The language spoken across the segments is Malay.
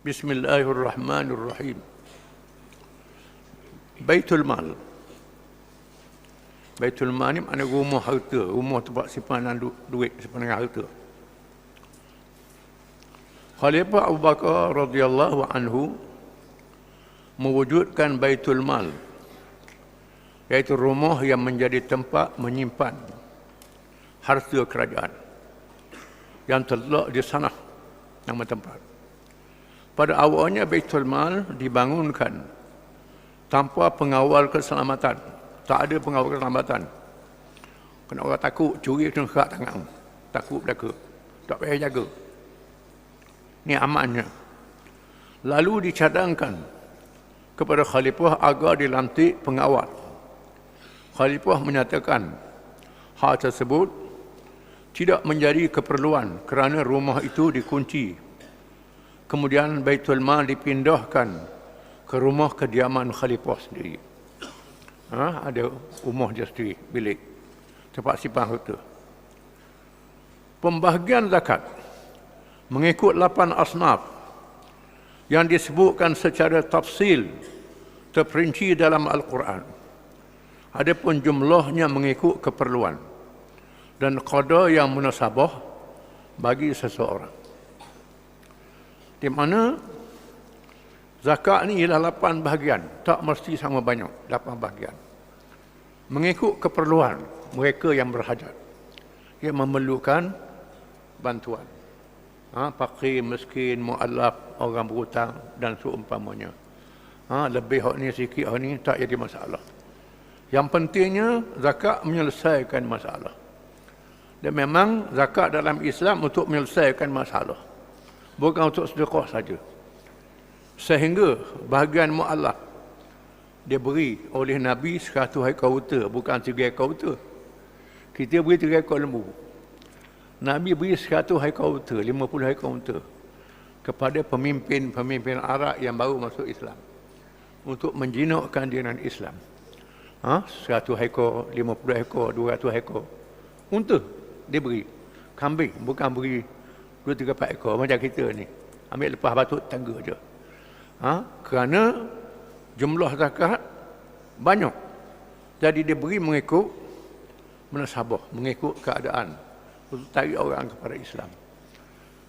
Bismillahirrahmanirrahim. Baitul Mal. Baitul Mal ni makna rumah harta, rumah tempat simpanan duit, simpanan harta. Khalifah Abu Bakar radhiyallahu anhu mewujudkan Baitul Mal, iaitu rumah yang menjadi tempat menyimpan harta kerajaan yang terletak di sana, nama tempat. Pada awalnya Baitul Mal dibangunkan tanpa pengawal keselamatan. Tak ada pengawal keselamatan. Kena orang takut curi kena kerak tangan. Takut belaka. Tak payah jaga. Ini amannya. Lalu dicadangkan kepada khalifah agar dilantik pengawal. Khalifah menyatakan hal tersebut tidak menjadi keperluan kerana rumah itu dikunci. Kemudian Baitul Mal dipindahkan ke rumah kediaman khalifah sendiri. Ada rumah dia sendiri, bilik, tempat simpan harta. Pembahagian zakat mengikut 8 asnaf yang disebutkan secara tafsil terperinci dalam Al-Quran. Adapun jumlahnya mengikut keperluan dan qada yang munasabah bagi seseorang. Di mana zakat ni ialah 8 bahagian, tak mesti sama banyak, 8 bahagian. Mengikut keperluan mereka yang berhajat, yang memerlukan bantuan. Fakir, miskin, mu'allaf, orang berhutang dan seumpamanya. Lebih hak ni sikit, hak ni tak jadi masalah. Yang pentingnya zakat menyelesaikan masalah. Dan memang zakat dalam Islam untuk menyelesaikan masalah, bukan untuk sedekah saja. Sehingga bahagian mu'allaf dia beri oleh Nabi 100 ekor unta, bukan 3 ekor unta. Kita beri 3 ekor lembu. Nabi beri 100 ekor unta, 50 ekor unta kepada pemimpin-pemimpin Arab yang baru masuk Islam untuk menjinakkan dengan Islam. 100 ekor, 50 ekor, 200 ekor unta dia beri. Kambing, bukan beri 2-3-4 ekor macam kita ni. Ambil lepas batut tangga je. Kerana jumlah zakat banyak. Jadi dia beri mengikut munasabah, mengikut keadaan, untuk tarik orang kepada Islam.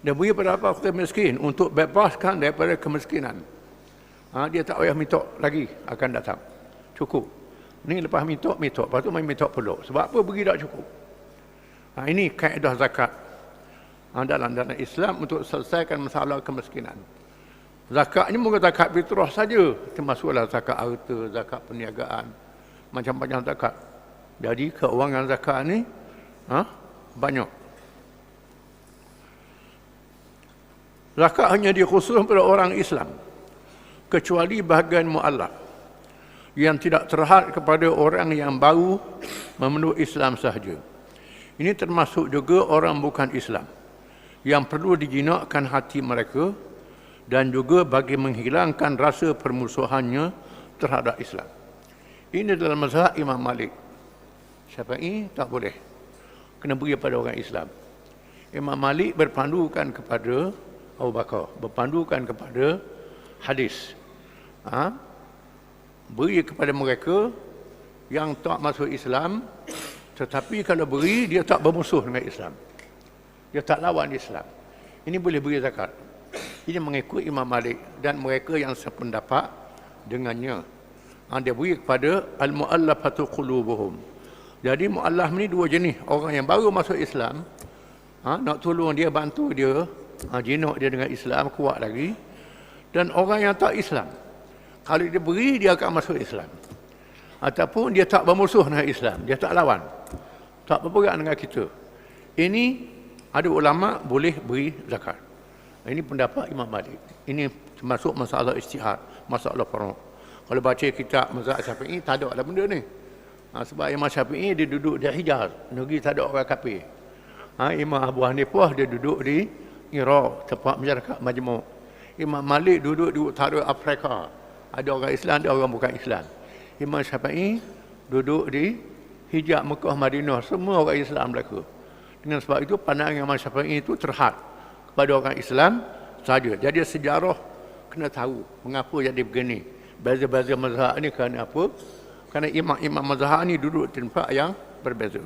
Dia beri pada fakir miskin untuk bebaskan daripada kemiskinan. Dia tak payah minta lagi akan datang. Cukup. Ni lepas minta, lepas tu main minta peluk. Sebab apa beri tak cukup? Ini kaedah zakat dalam Islam untuk selesaikan masalah kemiskinan. Zakat ini bukan zakat fitrah saja, termasuklah zakat harta, zakat perniagaan, macam-macam zakat. Jadi keuangan zakat ni banyak. Zakat hanya dikhususkan pada orang Islam, kecuali bahagian mu'allaf yang tidak terhad kepada orang yang baru memeluk Islam sahaja. Ini termasuk juga orang bukan Islam yang perlu dijinakkan hati mereka dan juga bagi menghilangkan rasa permusuhannya terhadap Islam. Ini dalam mazhab Imam Malik. Syafi'i tak boleh. Kena beri pada orang Islam. Imam Malik berpandukan kepada Abu Bakar, berpandukan kepada hadis. Beri kepada mereka yang tak masuk Islam, tetapi kalau beri dia tak bermusuh dengan Islam. Dia tak lawan Islam. Ini boleh beri zakat. Ini mengikut Imam Malik dan mereka yang sependapat dengannya. Dia beri kepada al-mu'allafatu qulubuhum. Jadi mu'allaf ni 2 jenis. Orang yang baru masuk Islam, nak tolong dia, bantu dia, jinak dia dengan Islam, kuat lagi. Dan orang yang tak Islam, kalau dia beri, dia akan masuk Islam. Ataupun dia tak bermusuh dengan Islam, dia tak lawan, tak berperang dengan kita. Ini ada ulama boleh beri zakat. Ini pendapat Imam Malik. Ini termasuk masalah ijtihad, masalah faraq. Kalau baca kitab mazhab Syafi'i, tak ada benda ni. Sebab Imam Syafi'i dia duduk di Hijaz, negeri tak ada orang kafir. Imam Abu Hanifah dia duduk di Iraq, tempat masyarakat majmuk. Imam Malik duduk di utara Afrika. Ada orang Islam, ada orang bukan Islam. Imam Syafi'i duduk di Hijaz, Mekah, Madinah, semua orang Islam mereka. Dengan sebab itu pandangan Imam Syafi'i itu terhad kepada orang Islam saja. Jadi sejarah kena tahu mengapa jadi begini. Beza-beza mazhab ni kerana apa? Kerana imam-imam mazhab ni duduk di tempat yang berbeza.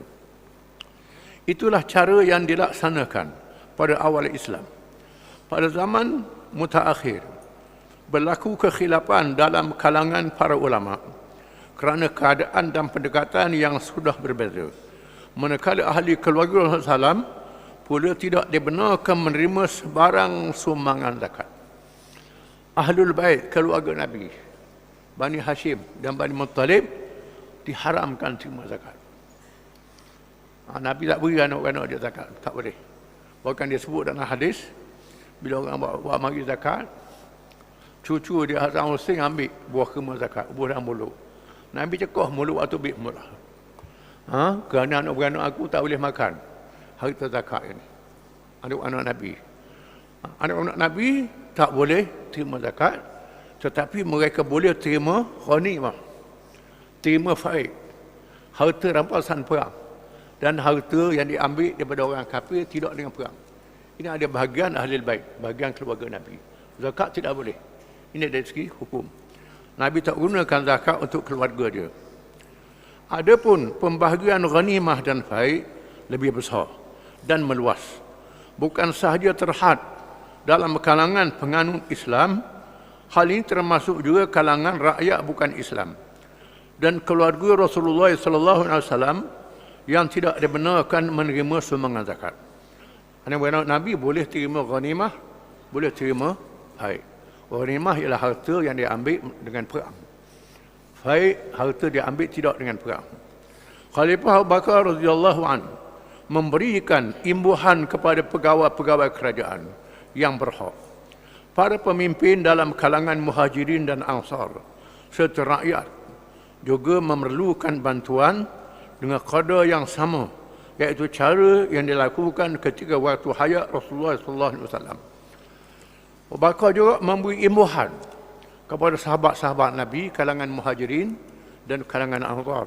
Itulah cara yang dilaksanakan pada awal Islam. Pada zaman mutaakhir, berlaku kekhilafan dalam kalangan para ulama kerana keadaan dan pendekatan yang sudah berbeza. Manakala ahli keluarga Rasulullah SAW pula tidak dibenarkan menerima sebarang sumbangan zakat. Ahlul Bait, keluarga Nabi, Bani Hashim dan Bani Muttalib diharamkan terima zakat. Nabi tak beri anak-anak dia zakat, tak boleh. Bahkan dia sebut dalam hadis, bila orang bawa mari zakat, cucu dia Hasan Hussein ambil buah kurma zakat, buah dan mulut. Nabi cekah mulut atau bik murah. Kerana anak-anak aku tak boleh makan harta zakat ini. Anak-anak Nabi. Anak-anak Nabi tak boleh terima zakat, tetapi mereka boleh terima ghanimah, terima faid, harta rampasan perang, dan harta yang diambil daripada orang kafir tidak dengan perang. Ini ada bahagian ahli bait, bahagian keluarga Nabi. Zakat tidak boleh. Ini dari segi hukum. Nabi tak gunakan zakat untuk keluarga dia. Adapun pembahagian ghanimah dan faid lebih besar dan meluas. Bukan sahaja terhad dalam kalangan penganut Islam, hal ini termasuk juga kalangan rakyat bukan Islam dan keluarga Rasulullah SAW yang tidak dibenarkan menerima sumbangan zakat. Anak-anak Nabi boleh terima ghanimah, boleh terima faid. Ghanimah ialah harta yang diambil dengan perang. Faid, harta diambil tidak dengan perang. Khalifah Abu Bakar radhiyallahu anhu memberikan imbuhan kepada pegawai-pegawai kerajaan yang berhak. Para pemimpin dalam kalangan muhajirin dan ansar serta rakyat juga memerlukan bantuan dengan kadar yang sama, iaitu cara yang dilakukan ketika waktu hayat Rasulullah SAW. Abu Bakar juga memberi imbuhan kepada sahabat-sahabat Nabi, kalangan muhajirin dan kalangan ansar,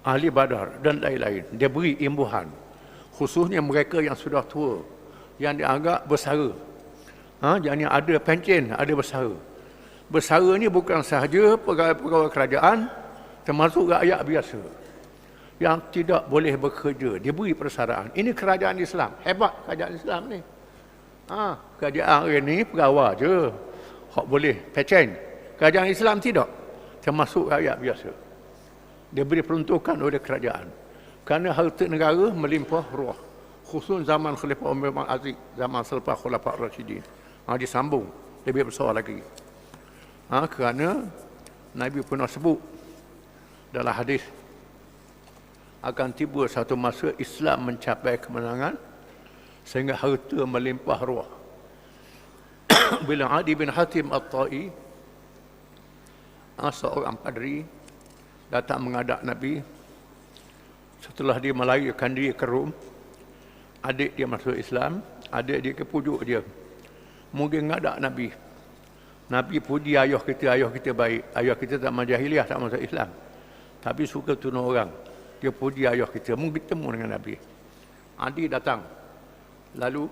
ahli Badar dan lain-lain. Dia beri imbuhan, khususnya mereka yang sudah tua, yang dianggap bersara. Jadi ada pencen, ada bersara. Bersara ni bukan sahaja pegawai-pegawai kerajaan, termasuk rakyat biasa yang tidak boleh bekerja, diberi persaraan. Ini kerajaan Islam, hebat kerajaan Islam ni. Kerajaan ini pegawai je hak boleh pencen. Kerajaan Islam tidak, termasuk rakyat biasa. Dia beri peruntukan oleh kerajaan. Kerana harta negara melimpah ruah. Khusus zaman Khalifah Umar bin Aziz, zaman selepas Khulafa' Rasyidin. Disambung, lebih besar lagi. Kerana Nabi pernah sebut dalam hadis, akan tiba satu masa Islam mencapai kemenangan sehingga harta melimpah ruah. Bila Adi bin Hatim At-Ta'i, seorang padri, datang menghadap Nabi setelah dia melarikan diri ke Rom. Adik dia masuk Islam, adik dia kepujuk dia. Mungkin menghadap Nabi. Nabi puji ayah kita baik. Ayah kita tak masuk jahiliah, tak masuk Islam, tapi suka tunuh orang. Dia puji ayah kita. Mungkin bertemu dengan Nabi. Adi datang. Lalu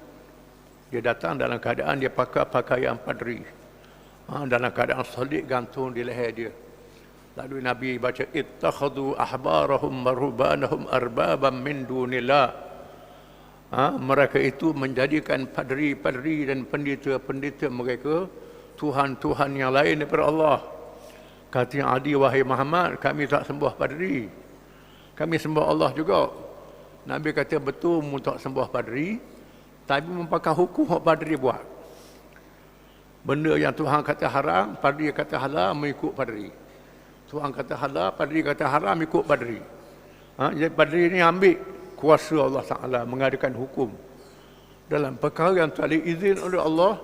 dia datang dalam keadaan dia pakai pakaian padri, dalam keadaan salib gantung di leher dia. Lalu Nabi baca, ittakhadhu ahbarahum marhubanahum arbaban min dunillah. Mereka itu menjadikan padri-padri dan pendeta-pendeta mereka Tuhan-Tuhan yang lain daripada Allah. Kata Adi, wahai Muhammad, kami tak sembah padri, kami sembah Allah juga. Nabi kata, betul mu tak sembah padri, tapi mempakai hukum yang padri buat. Benda yang Tuhan kata haram, padri kata halal, mengikut padri. Tuhan kata halal, padri kata haram, ikut padri. Jadi padri ini ambil kuasa Allah Ta'ala mengadakan hukum dalam perkara yang tak ada izin oleh Allah.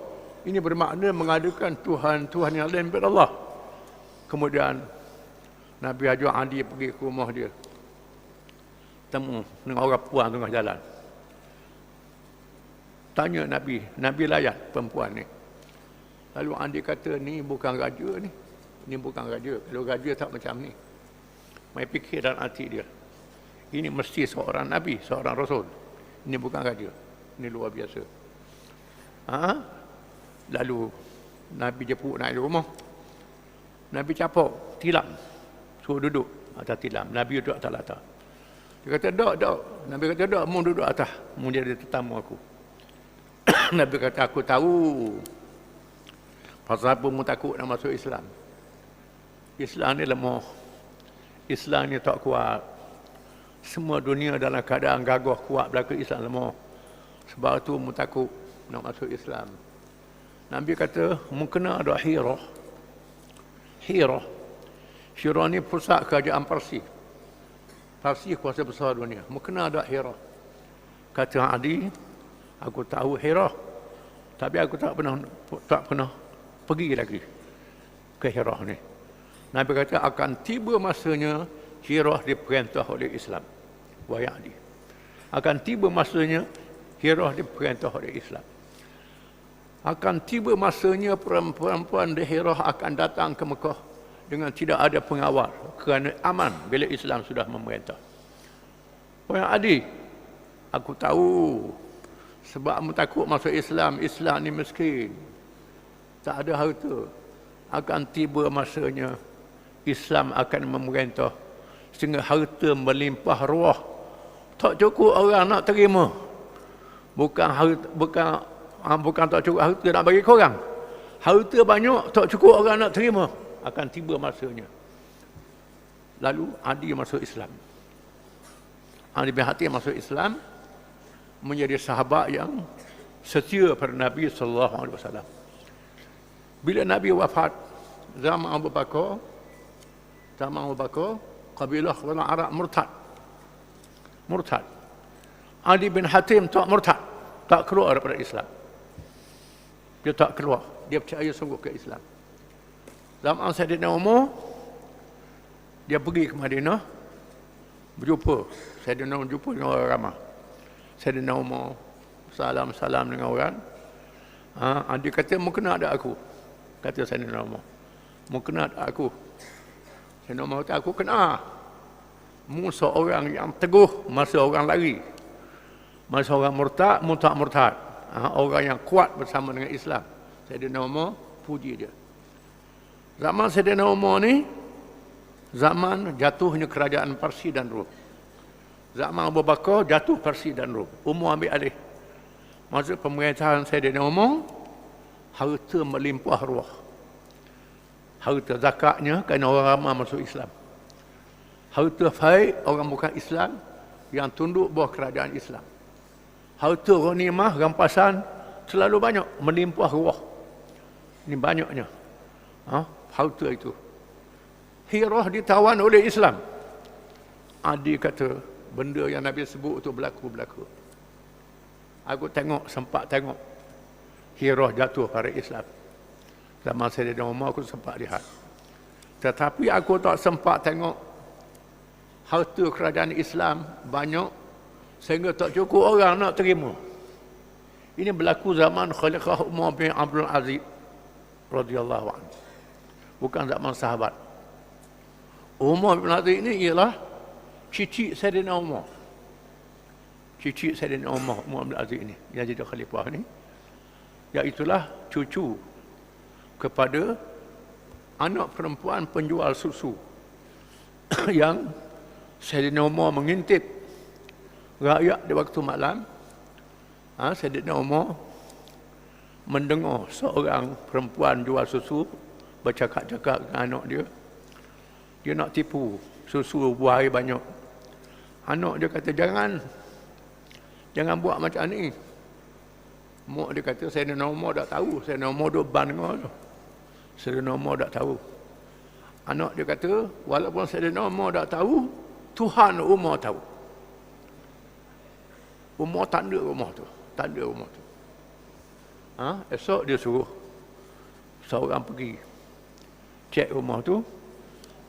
Ini bermakna mengadakan Tuhan yang lain daripada Allah. Kemudian Nabi ajak Adi pergi ke rumah dia, temu dengan orang puan tengah jalan. Tanya Nabi layan perempuan ni. Lalu Adi kata, ni bukan raja ni. Ini bukan raja. Kalau raja tak macam ni. Mai fikir dalam hati dia, ini mesti seorang Nabi, seorang Rasul. Ini bukan raja. Ini luar biasa. Lalu Nabi jemput naik di rumah. Nabi capok, tilam. Suruh duduk atas tilam. Nabi duduk atas latar. Dia kata, duduk. Nabi kata, duduk. Mu duduk atas. Mu jadi tetamu aku. Nabi kata, aku tahu. Pasal apa mu takut nak masuk Islam? Islam ni lemah. Islam ni tak kuat. Semua dunia dalam keadaan gagah kuat belaka Islam lemah. Sebab tu mu takut nak masuk Islam. Nabi kata, mu kena ada Hirah. Hirah ni pusat kerajaan Parsi. Parsi kuasa besar dunia. Mu kena ada Hirah. Kata Adi, aku tahu Hirah. Tapi aku tak pernah pergi lagi ke Hirah ni. Nabi kata akan tiba masanya Hirah diperintah oleh Islam. Wahai Adi. Akan tiba masanya Hirah diperintah oleh Islam. Akan tiba masanya perempuan di Hirah akan datang ke Mekah dengan tidak ada pengawal kerana aman bila Islam sudah memerintah. Wahai Adi, aku tahu sebab kamu takut masuk Islam. Islam ni miskin, tak ada harta. Akan tiba masanya Islam akan memerintah sehingga harta melimpah ruah. Tak cukup orang nak terima. Bukan tak cukup harta nak bagi korang. Harta banyak, tak cukup orang nak terima. Akan tiba masanya. Lalu Adi masuk Islam. Adi bin Hatim masuk Islam, menjadi sahabat yang setia pada Nabi SAW. Bila Nabi wafat, zaman Abu Bakar, kabilah orang Arab murtad. Adi bin Hatim tak murtad, tak keluar daripada Islam. Dia tak keluar, dia percaya sungguh ke Islam. Zaman Sayyidina Umar, dia pergi ke Madinah, berjumpa dengan orang ramai. Sayyidina Umar salam dengan orang. Dia kata, mu kena ada aku. Kata Sayyidina Umar, mu kena ada aku. Sayyidina Umar kata, aku kena. Mu seorang yang teguh masa orang lari. Masa orang murtad, mu tak murtad. Orang yang kuat bersama dengan Islam. Sayyidina Umar puji dia. Zaman Sayyidina Umar ni, zaman jatuhnya kerajaan Parsi dan Rom. Zaman Abu Bakar jatuh Parsi dan Rom. Umar ambil alih. Masa pemerintahan Sayyidina Umar, harta melimpah ruah. Harta zakatnya kerana orang ramai masuk Islam. Harta faid orang bukan Islam yang tunduk bawah kerajaan Islam. Harta ghanimah rampasan selalu banyak, melimpah ruah. Ini banyaknya. Harta itu. Hirah ditawan oleh Islam. Adi kata, benda yang Nabi sebut itu berlaku. Aku sempat tengok Hirah jatuh pada Islam. Zaman Sayyidina Umar aku sempat lihat. Tetapi aku tak sempat tengok harta kerajaan Islam banyak sehingga tak cukup orang nak terima. Ini berlaku zaman Khalifah Umar bin Abdul Aziz radhiyallahu anhu. Bukan zaman sahabat. Umar bin Aziz ini ialah cicit Sayyidina Umar. Cicit Sayyidina Umar bin Aziz ini yang jadi khalifah ni, iaitulah cucu kepada anak perempuan penjual susu yang Sayyidina Umar mengintip rakyat di waktu malam. Sayyidina Umar mendengar seorang perempuan jual susu bercakap-cakap dengan anak dia. Dia nak tipu susu buah air banyak. Anak dia kata, jangan buat macam ni. Mak dia kata, Sayyidina Umar tak tahu. Sayyidina Umar duk ban dengar tu. Sayyidina Umar tak tahu. Anak dia kata, walaupun Sayyidina Umar tak tahu, Tuhan Umar tahu. Umar tanda rumah tu. Esok dia suruh seorang pergi cek rumah tu,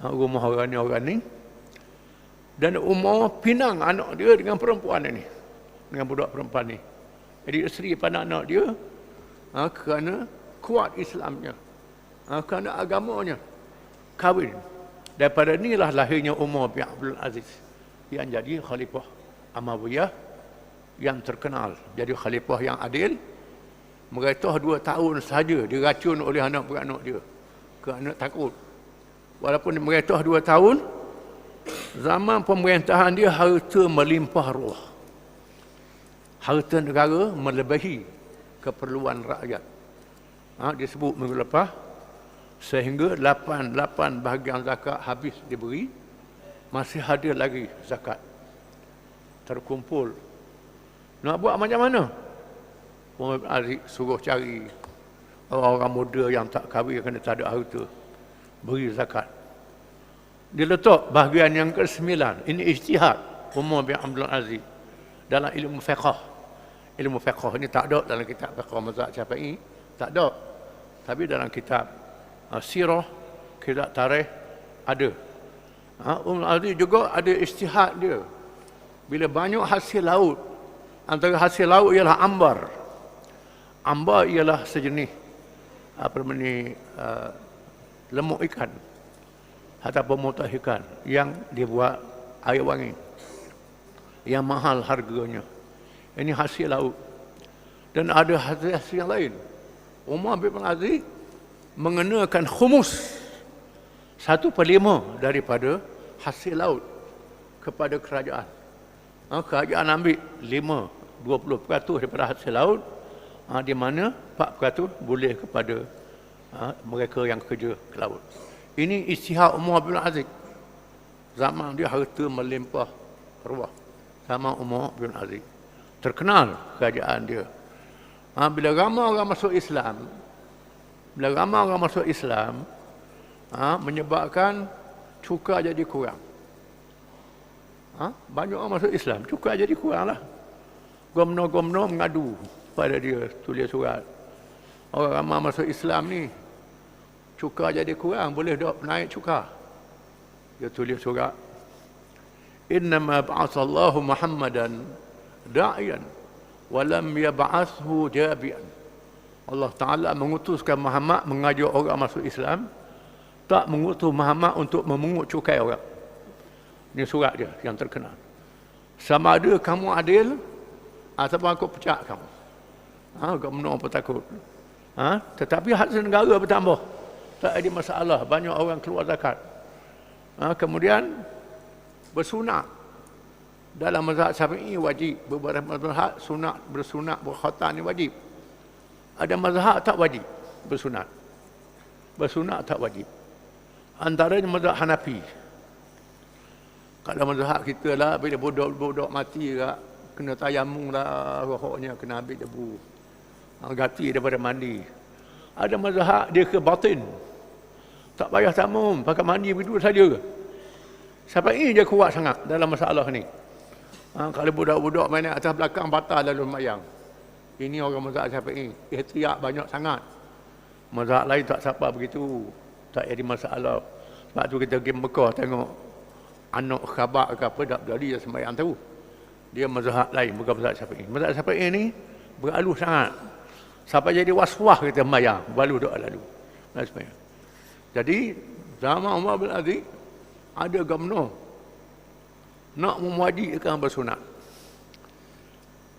rumah orang ni. Dan Umar pinang anak dia dengan perempuan ini, dengan budak perempuan ni. Jadi isteri pada anak dia kerana kuat Islamnya, kerana agamanya, kahwin. Daripada inilah lahirnya Umar bin Abdul Aziz yang jadi khalifah Umayyah yang terkenal. Jadi khalifah yang adil, Meretah 2 tahun sahaja diracun oleh anak beranak dia. Kerana takut. Walaupun dia meretah 2 tahun, zaman pemerintahan dia harta melimpah ruah. Harta negara melebihi keperluan rakyat. Disebut minggu lepas, sehingga 8 bahagian zakat habis diberi, masih ada lagi zakat terkumpul. Nak buat macam mana? Umar bin Aziz suruh cari orang-orang muda yang tak kahwin kerana tak ada harta, beri zakat. Dia letak bahagian yang ke-9. Ini ijtihad Umar bin Abdul Aziz dalam ilmu fiqh. Ilmu fiqh ini tak ada dalam kitab fiqh mazhab Syafi'i, tak ada. Tapi dalam kitab sirah, kitab tarikh ada. Umar Aziz juga ada ijtihad dia. Bila banyak hasil laut, antara hasil laut ialah ambar. Ambar ialah sejenis lemuk ikan atau pemutah ikan yang dibuat air wangi, yang mahal harganya. Ini hasil laut. Dan ada hasil yang lain. Umar bin Aziz mengenakan khumus 1/5 daripada hasil laut kepada kerajaan. Kerajaan ambil 20% daripada hasil laut, di mana 4% boleh kepada mereka yang kerja ke laut. Ini ijtihad Umar bin Aziz. Zaman dia harta melimpah ruah. Zaman Umar bin Aziz. Terkenal kerajaan dia. Bila ramai orang masuk Islam, menyebabkan cukai jadi kurang. Banyak orang masuk Islam, cukai jadi kurang lah. Gomno mengadu pada dia, tulis surat. Orang ramai masuk Islam ni, cukai jadi kurang, boleh tak naik cukai? Dia tulis surat. Innama ba'athallahu Muhammadan da'iyan walam yab'athu jabi'an. Allah Ta'ala mengutuskan Muhammad mengajak orang masuk Islam, tak mengutus Muhammad untuk memungut cukai orang. Ini surat dia yang terkenal. Sama ada kamu adil ataupun aku pecat kamu. Kamu apa takut. Tetapi hasil negara bertambah. Tak ada masalah. Banyak orang keluar zakat. Kemudian bersunat. Dalam mazhab Syafi'i wajib. Beberapa mazhab sunat, bersunat, berkhatam ni wajib. Ada mazhab tak wajib bersunat. Bersunat tak wajib. Antaranya mazhab Hanafi. Kalau mazhab kita lah, bila budak mati lah, kena tayamum lah, rohoknya kena ambil debu. Ganti daripada mandi. Ada mazhab dia ke batin. Tak payah tamum, pakai mandi begitu saja. Syafi'i dia kuat sangat dalam masalah ni. Kalau budak-budak main atas belakang batal lalu mayang. Ini orang mazhab Syafi'i. Ihtiyak banyak sangat. Mazhab lain tak siapa begitu. Tak jadi masalah. Sebab tu kita pergi Mekah tengok anak khabar ke apa tak berlari sembahyang tahu. Dia mazhab lain, bukan mazhab Syafi'i. Mazhab Syafi'i ni beralus sangat. Sampai jadi waswah kita sembahyang, baru doa lalu. Jadi zaman Umar bin Aziz ada gubernur nak memwajibkan bersunat.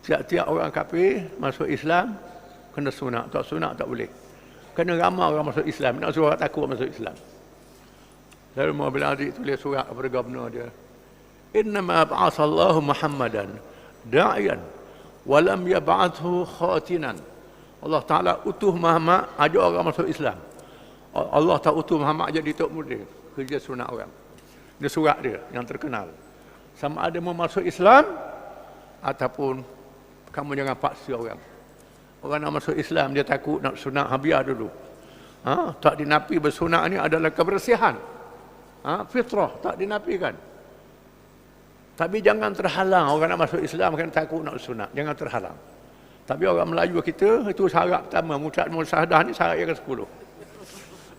Tiap-tiap orang kafir masuk Islam kena sunat, tak sunat tak boleh. Kena ramai orang masuk Islam, nak suruh orang takut masuk Islam. Lalu Umar bin Aziz tulis surat kepada gubernur dia. Innama ba'athallahu Muhammadan da'iyan wa lam yab'athu khatinan. Allah Ta'ala utuh Muhammad ajak orang masuk Islam. Allah tak utuh Muhammad jadi tok muda kerja sunat orang. Ini surat dia yang terkenal. Sama ada mau masuk Islam ataupun kamu jangan paksa orang. Orang nak masuk Islam dia takut nak sunat biar dulu. Tak dinafi bersunat ni adalah kebersihan. Fitrah tak dinafikan. Tapi jangan terhalang orang nak masuk Islam kerana takut nak sunat. Jangan terhalang. Tapi orang Melayu kita itu syarat pertama mengucap musyahadah ni syarat yang ke-10.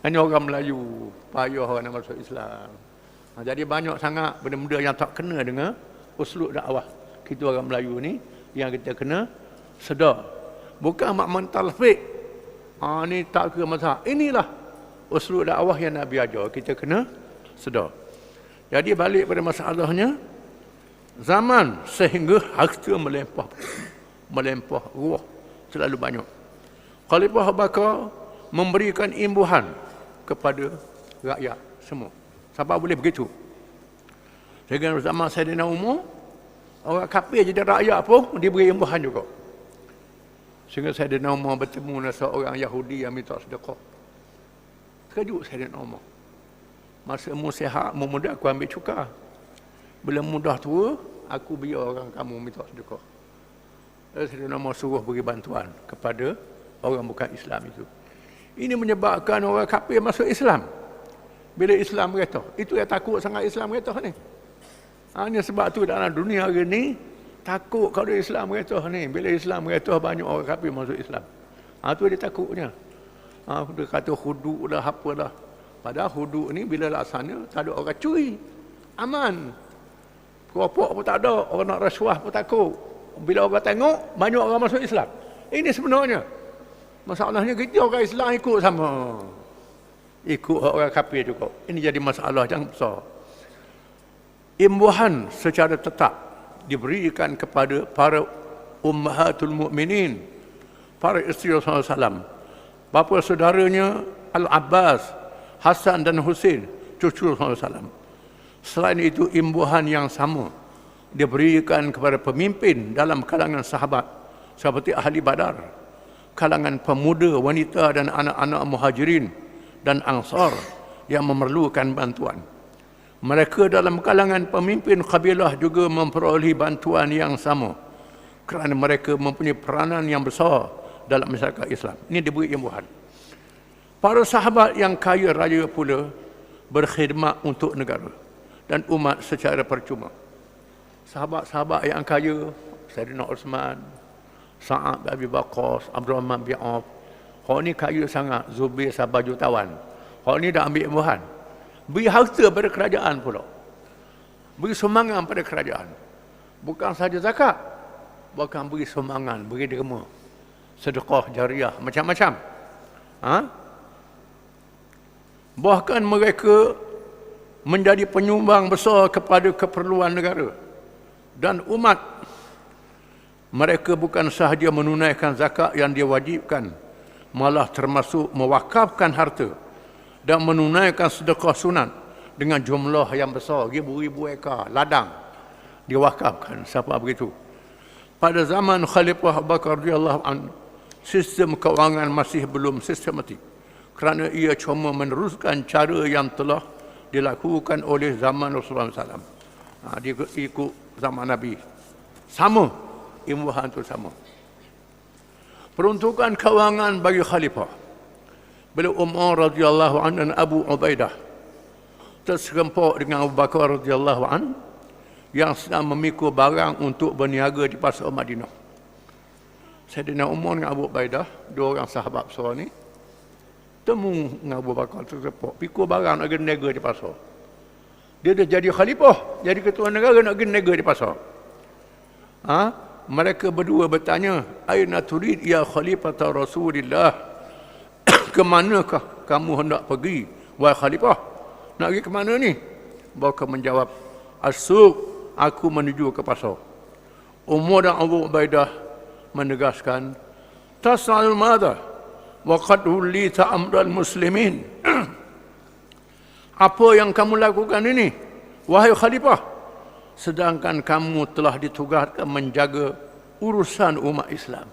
Ini orang Melayu payah orang nak masuk Islam. Jadi banyak sangat benda-benda yang tak kena dengan uslub dakwah. Kita orang Melayu ni yang kita kena sedar. Bukan makna talfiq. Ni tak ke mazhab. Inilah uslub dakwah yang Nabi ajar. Kita kena sedar. Jadi balik pada masalahnya, zaman sehingga harta melimpah ruah terlalu banyak. Khalifah Abu Bakar memberikan imbuhan kepada rakyat semua. Siapa boleh begitu? Sehingga zaman Saidina Umar, orang kafir jadi rakyat pun diberi imbuhan juga. Sehingga Saidina Umar bertemu dengan seorang Yahudi yang minta sedekah. Terkejut Saidina Umar. Masa mu sihat, mu muda, aku ambil cukai. Bila mudah tua, aku biar orang kamu minta sedekah. Saidina Umar suruh beri bantuan kepada orang bukan Islam itu. Ini menyebabkan orang kafir masuk Islam. Bila Islam mereka, itu yang takut sangat Islam mereka ni. Hanya sebab tu dalam dunia hari ni, takut kalau Islam mereka ni. Bila Islam mereka, banyak orang kafir masuk Islam. Itu dia takutnya. Dia kata hudud dah, apa dah. Padahal hudud ni bila laksana, tak ada orang curi. Aman. Keropok pun tak ada, orang nak rasuah pun takut. Bila orang tengok, banyak orang masuk Islam. Ini sebenarnya. Masalahnya kita orang Islam ikut sama. Ikut orang kafir juga. Ini jadi masalah yang besar. Imbuhan secara tetap diberikan kepada para ummahatul mu'minin, para isteri Rasulullah SAW. Bapa saudaranya Al-Abbas, Hasan dan Husain, cucu Rasulullah SAW. Selain itu, imbuhan yang sama diberikan kepada pemimpin dalam kalangan sahabat seperti ahli Badar, kalangan pemuda, wanita dan anak-anak muhajirin dan ansar yang memerlukan bantuan. Mereka dalam kalangan pemimpin kabilah juga memperoleh bantuan yang sama kerana mereka mempunyai peranan yang besar dalam masyarakat Islam. Ini diberi imbuhan. Para sahabat yang kaya raya pula berkhidmat untuk negara dan umat secara percuma. Sahabat-sahabat yang kaya, Saidina Uthman, Sa'ad bin Abi Waqqas, Abdurrahman bin Auf, orang ni kaya sangat, Zubair sahabat jutawan. Orang ni dah ambil imbuhan. Beri harta pada kerajaan pula. Beri sumbangan pada kerajaan. Bukan sahaja zakat, bahkan beri sumbangan, beri derma, sedekah jariah, macam-macam. Bahkan mereka menjadi penyumbang besar kepada keperluan negara dan umat. Mereka bukan sahaja menunaikan zakat yang diwajibkan, malah termasuk mewakafkan harta dan menunaikan sedekah sunat dengan jumlah yang besar, ribu-ribu ekar ladang diwakafkan. Siapa begitu? Pada zaman Khalifah Abu Bakar radhiyallahu anhu, sistem kewangan masih belum sistematik kerana ia cuma meneruskan cara yang telah dilakukan oleh zaman Rasulullah SAW. Dia ikut zaman Nabi. Sama, imbuhan itu sama. Peruntukan kewangan bagi Khalifah. Bila Umar radhiyallahu anhu dan Abu Ubaidah terserempak dengan Abu Bakar radhiyallahu anhu yang sedang memikul barang untuk berniaga di pasar Madinah. Saidina Umar dengan Abu Ubaidah, dua orang sahabat besar ni, temu dengan Abu Bakar terserempak, pikul barang nak pergi niaga di pasar. Dia dah jadi khalifah, jadi ketua negara, nak pergi niaga di pasar. Mereka berdua bertanya, aina turid ya khalifata Rasulillah? Kemanakah kamu hendak pergi, wahai khalifah? Nak pergi ke mana ni? Bakar menjawab, as-suq, aku menuju ke pasar. Umar dan Abu Ubaidah menegaskan, tas'al madha wa qad wulita amral muslimin. Apa yang kamu lakukan ini, wahai khalifah? Sedangkan kamu telah ditugaskan menjaga urusan umat Islam.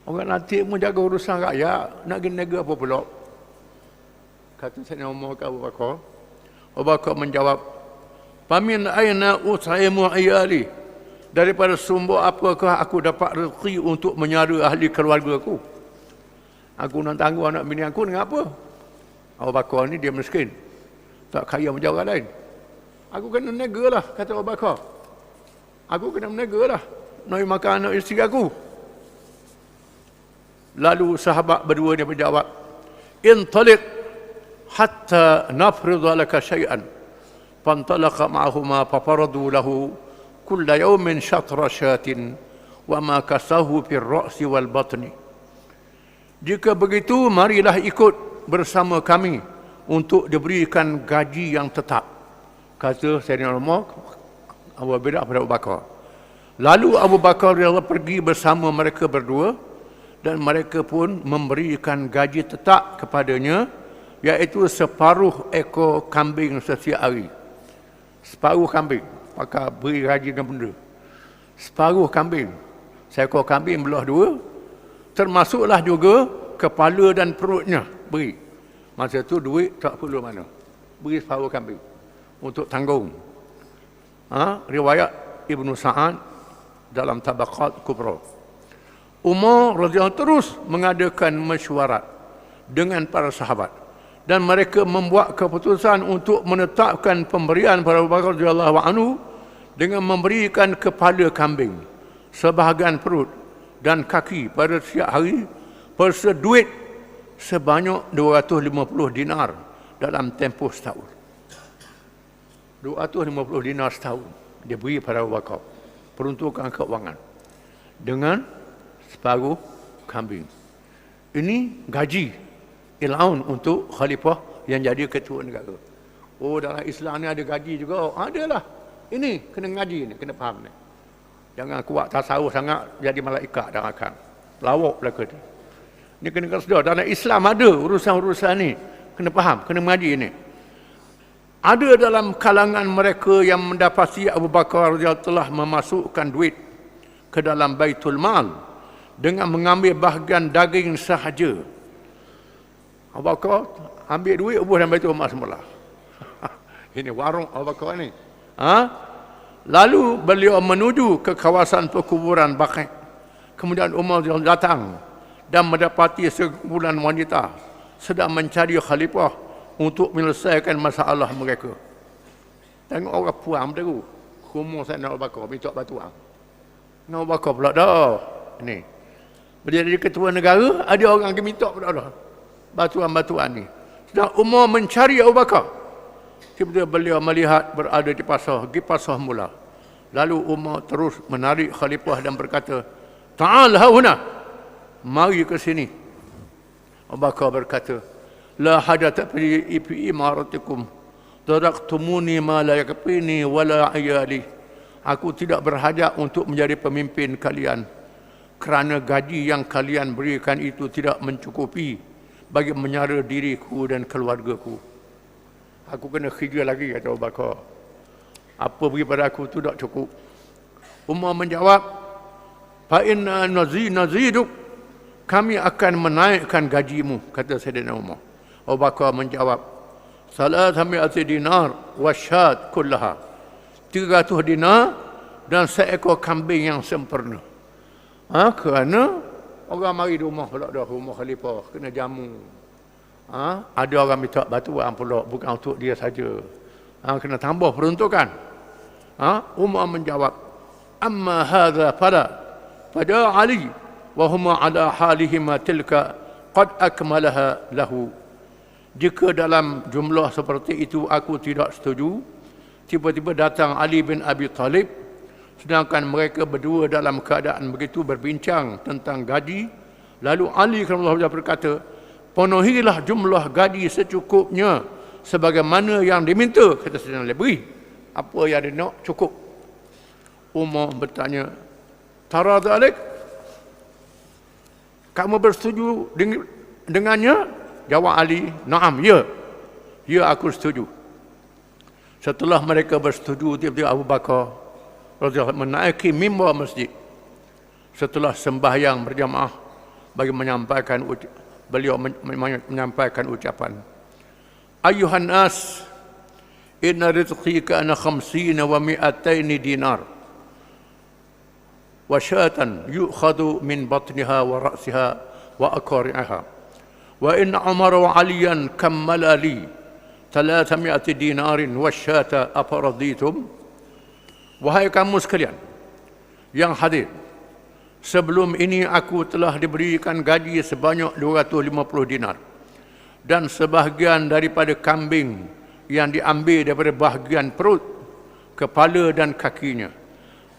Orang nanti menjaga urusan rakyat, nak pergi negara apa pula? Kata Saidina Umar ke Abu Bakar. Abu Bakar menjawab, "Famin aina ut'imu iyali?" Daripada sumber apakah aku dapat rezeki untuk menyara ahli keluarga aku? Aku nak tangguh anak bini aku dengan apa? Abu Bakar ni dia miskin, tak kaya macam orang lain. Aku kena berniaga lah, kata Abu Bakar. Aku kena berniaga lah, nak makan anak isteri aku. Lalu sahabat berdua ni menjawab, intaliq hatta nafridha laka syai'an. Fantalaqa ma'ahuma fafaradu lahu kulla yawmin syatra syatin wa ma kasahu fir ra'si wal batni. Jika begitu, marilah ikut bersama kami untuk diberikan gaji yang tetap, kata Saidina Umar, Abu Ubaidah kepada Abu Bakar. Lalu Abu Bakar pergi bersama mereka berdua dan mereka pun memberikan gaji tetap kepadanya, iaitu separuh ekor kambing setiap hari. Separuh kambing, maka beri gaji dan benda. Separuh kambing, seekor kambing belah dua, termasuklah juga kepala dan perutnya beri. Masa tu duit tak perlu mana, beri separuh kambing untuk tanggung. Riwayat Ibnu Sa'ad dalam Tabaqat Kubra. Umar radhiyallahu terus mengadakan mesyuarat dengan para sahabat, dan mereka membuat keputusan untuk menetapkan pemberian pada Abu Bakar radhiyallahu anhu dengan memberikan kepala kambing, sebahagian perut dan kaki pada setiap hari, serta duit sebanyak 250 dinar dalam tempoh setahun. 250 dinar setahun dia beri pada Abu Bakar, peruntukan keuangan, dengan separuh kambing. Ini gaji ilaun untuk khalifah yang jadi ketua negara. Oh, dalam Islam ni ada gaji juga. Adalah. Ini kena ngaji ni, kena faham ni. Jangan kuat tasawuf sangat jadi malaikat dah akan. Lawak belaka tu. Ni kena sedar, dalam Islam ada urusan-urusan ni. Kena faham, kena mengaji ni. Ada dalam kalangan mereka yang mendapati Abu Bakar telah memasukkan duit ke dalam Baitul Mal dengan mengambil bahagian daging sahaja. Abu Bakar ambil duit ubah dalam Baitul Mal semula. Ini warung Abu Bakar ni. Lalu beliau menuju ke kawasan perkuburan Baqi'. Kemudian Umar datang dan mendapati sekumpulan wanita sedang mencari khalifah untuk menyelesaikan masalah mereka. Tengok orang puang berderu. Kumur saya nak Abu Bakar minta batuan. Nak Abu Bakar pula dah. Ni. Bila jadi ketua negara, ada orang yang minta pula dah batuan-batuan ni. Sedang Umar mencari Abu Bakar. Tiba-tiba beliau melihat berada di pasar, pergi pasar mula. Lalu Umar terus menarik khalifah dan berkata, "Ta'al hauna, mari ke sini." Abu Bakar berkata, "La hadatha fi imaratikum, taraktumuni ma la yakfini wala ayali." Aku tidak berhajat untuk menjadi pemimpin kalian, kerana gaji yang kalian berikan itu tidak mencukupi bagi menyara diriku dan keluargaku. Aku kena kerja lagi, kata Abu Bakar. Apa beri pada aku tu tak cukup. Umar menjawab, "Fa inna naziduk, kami akan menaikkan gajimu," kata Sayyidina Umar. Abu Bakar menjawab, "300 dinar wasyad kullaha." 300 dinar dan seekor kambing yang sempurna. Kerana orang mari di rumah pula dah, rumah khalifah, kena jamu. Ada orang minta batuan pula, bukan untuk dia saja. Kena tambah peruntukan. Umar menjawab, "Amma hadha pada Ali wa huma ala halihima tilka qad akmalaha lahu." Jika dalam jumlah seperti itu aku tidak setuju, tiba-tiba datang Ali bin Abi Talib, sedangkan mereka berdua dalam keadaan begitu berbincang tentang gaji. Lalu Ali kerana berkata, "Penuhilah jumlah gaji secukupnya sebagaimana yang diminta." Kata Sayyidina Ali, "Beri apa yang dia nak, cukup." Umar bertanya, "Tara dhalik? Kamu bersetuju dengannya?" Jawab Ali, "Naam, ya. Ya, aku setuju." Setelah mereka bersetuju, tiba-tiba Abu Bakar menaiki mimbar masjid. Setelah sembahyang berjamaah, bagi menyampaikan beliau menyampaikan ucapan, "Ayuhan nas, inna rizqi kana 50 wa 200 dinar wa syatan yu'khadhu min batniha wa ra'siha wa aqari'aha wa inna Umar wa Aliyan kammala li 300 dinarin wa syata afaraditum." Wahai kamu sekalian yang hadir, sebelum ini aku telah diberikan gaji sebanyak 250 dinar dan sebahagian daripada kambing yang diambil daripada bahagian perut, kepala dan kakinya.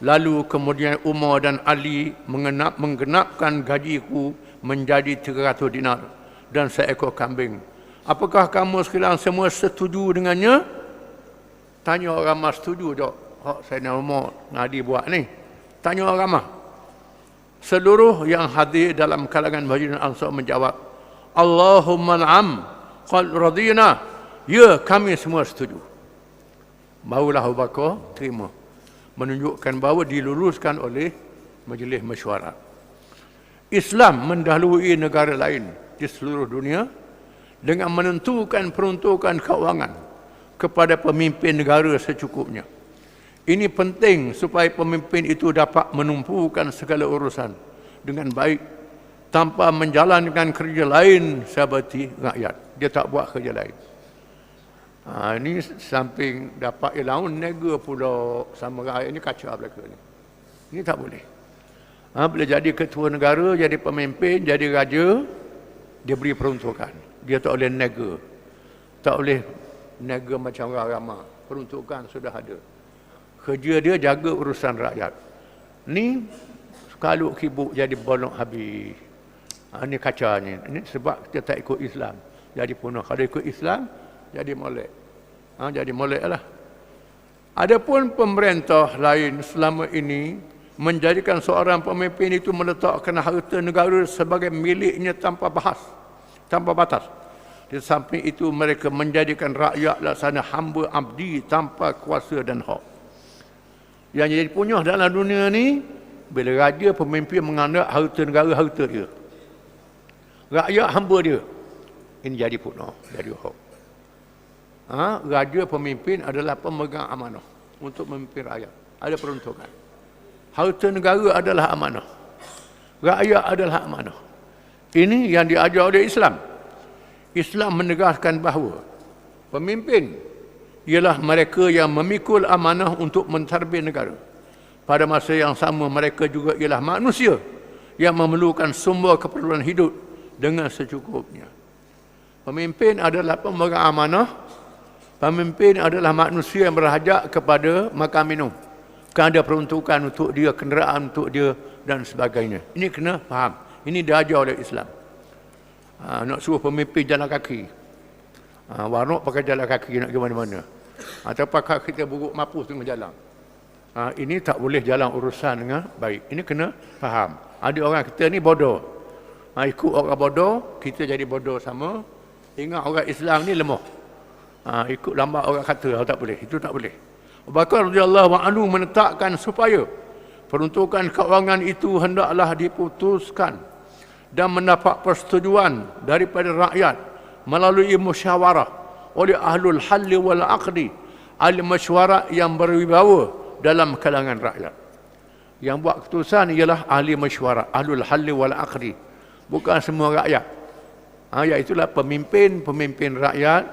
Lalu kemudian Umar dan Ali menggenapkan gajiku menjadi 300 dinar dan seekor kambing. Apakah kamu sekalian semua setuju dengannya? Tanya orang ramah, setuju tak? Sayyidina Umar ngadi buat ni. Tanya orang ramah. Seluruh yang hadir dalam kalangan Muhajirin Ansar menjawab, Allahumma na'am, qad radina. Ya, kami semua setuju. Barulah Abu Bakar terima, menunjukkan bahawa diluluskan oleh majlis mesyuarat. Islam mendahului negara lain di seluruh dunia dengan menentukan peruntukan keuangan kepada pemimpin negara secukupnya. Ini penting supaya pemimpin itu dapat menumpukan segala urusan dengan baik tanpa menjalankan kerja lain seperti rakyat. Dia tak buat kerja lain. Ini samping dapat allowance, nega pula sama rakyat. Ini kacau belaka ni. Ini tak boleh. Bila jadi ketua negara, jadi pemimpin, jadi raja, dia beri peruntukan. Dia tak boleh nega. Tak boleh nega macam orang ramah. Peruntukan sudah ada. Kerja dia jaga urusan rakyat. Ni kalau kibuk jadi bolong habis. Ini kacanya. Ini sebab kita tak ikut Islam. Jadi punah. Kalau ikut Islam, jadi molek. Jadi molek lah. Adapun pemerintah lain selama ini menjadikan seorang pemimpin itu meletakkan harta negara sebagai miliknya tanpa batas. Di samping itu mereka menjadikan rakyat laksana hamba abdi tanpa kuasa dan hak. Yang jadi punyah dalam dunia ni, bila raja pemimpin menganggap harta negara harta dia, rakyat hamba dia, ini jadi punah, jadi hak. Raja pemimpin adalah pemegang amanah untuk memimpin rakyat. Ada peruntukan. Harta negara adalah amanah. Rakyat adalah amanah. Ini yang diajar oleh Islam. Islam menegaskan bahawa pemimpin ialah mereka yang memikul amanah untuk mentadbir negara. Pada masa yang sama, mereka juga ialah manusia yang memerlukan semua keperluan hidup dengan secukupnya. Pemimpin adalah pemegang amanah. Pemimpin adalah manusia yang berhajat kepada makan minum. Kan ada peruntukan untuk dia, kenderaan untuk dia dan sebagainya. Ini kena faham. Ini diajar oleh Islam. Nak suruh pemimpin jalan kaki. Warnok pakai jalan kaki nak ke mana-mana. Atau pakai kita buruk mapus tengah jalan. Ini tak boleh jalan urusan dengan baik. Ini kena faham. Ada orang kita ni bodoh. Ikut orang bodoh, kita jadi bodoh sama. Ingat orang Islam ni lemah. Ikut lambat orang kata, tak boleh. Itu tak boleh. Abu Bakar radhiyallahu anhu menetapkan supaya peruntukan keuangan itu hendaklah diputuskan dan mendapat persetujuan daripada rakyat melalui musyawarah oleh ahlul halli wal aqdi, ahli mesyuarat yang berwibawa dalam kalangan rakyat. Yang buat keputusan ialah ahli mesyuarat, ahlul halli wal aqdi, bukan semua rakyat. Iaitulah pemimpin rakyat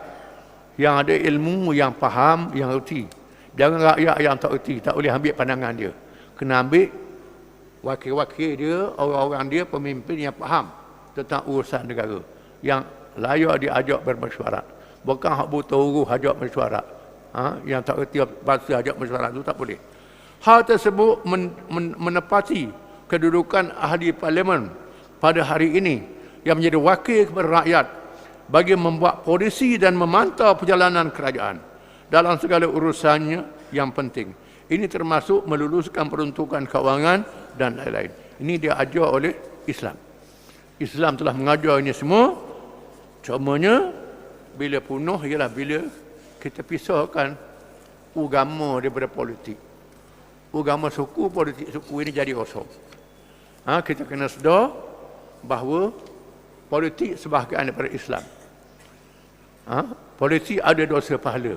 yang ada ilmu, yang faham, yang erti. Jangan rakyat yang tak erti, tak boleh ambil pandangan dia. Kena ambil wakil-wakil dia, orang-orang dia, pemimpin yang faham tentang urusan negara, yang layak diajak bermesyuarat. Bukan hak buta huruf ajak mesyuarat. Yang tak erti bahasa ajak mesyuarat itu tak boleh. Hal tersebut menepati kedudukan ahli parlimen pada hari ini yang menjadi wakil kepada rakyat bagi membuat polisi dan memantau perjalanan kerajaan dalam segala urusannya yang penting. Ini termasuk meluluskan peruntukan keuangan dan lain-lain. Ini diajar oleh Islam. Islam telah mengajar ini semua. Cumanya bila punah ialah bila kita pisahkan agama daripada politik. Agama suku, politik suku ini jadi kosong. Kita kena sedar bahawa politik sebahagian daripada Islam. Politik ada dosa pahala.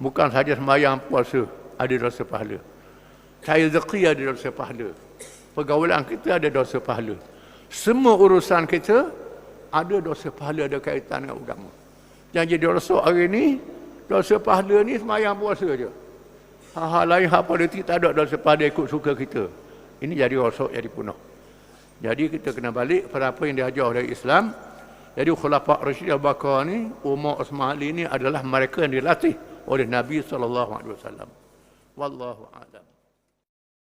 Bukan sahaja sembahyang puasa ada dosa pahala. Cari rezeki ada dosa pahala. Pergaulan kita ada dosa pahala. Semua urusan kita ada dosa pahala, ada kaitan dengan agama. Yang jadi dosa hari ni, dosa pahala ni sembahyang puasa je. Hal-hal lain, hal politik tak ada dosa pahala ikut suka kita. Ini jadi rosak, jadi punah. Jadi kita kena balik pada apa yang diajar oleh Islam. Jadi Khulafa' Rasyidin Abu Bakar ni, Umar, Uthman, Ali ni adalah mereka yang dilatih oleh Nabi SAW. Wallahu a'lam.